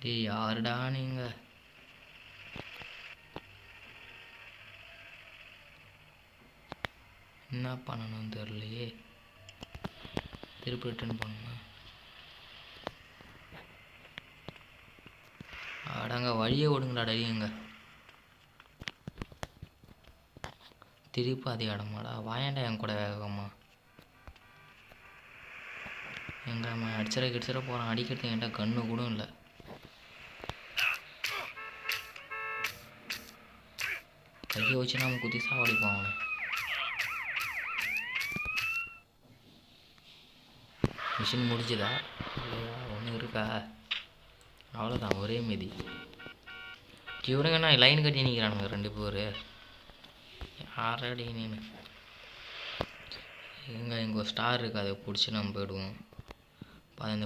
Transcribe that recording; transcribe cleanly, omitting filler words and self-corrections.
ஏய் யாருடா நீங்க? என்ன பண்ணணும்னு தெரியலையே. திருப்பி ரிட்டர்ன் பண்ணணும். அடங்க வழியே விடுங்கடா டேய்ங்க. திருப்பி அதே இடமாடா. வாயாண்டா என் கூட வேகமா. எங்க அவன் அடிச்சிட போகிறான். அடிக்கிறது என்கிட்ட கண்ணு கூட இல்லை. கையை வச்சு நம்ம குத்தி சாவடிப்போம் அவனை. மிஷின் முடிச்சுதா இல்லையா? ஒன்று இருக்கா? அவ்வளோதான், ஒரே மீதி. இவனுங்க நான் லைன் கட்டி நிற்கிறானுங்க 2 பேர். யாரடி நீனு? எங்கே இங்கே ஒரு ஸ்டார் இருக்குது, அதை பிடிச்சி நம்ம போயிடுவோம்.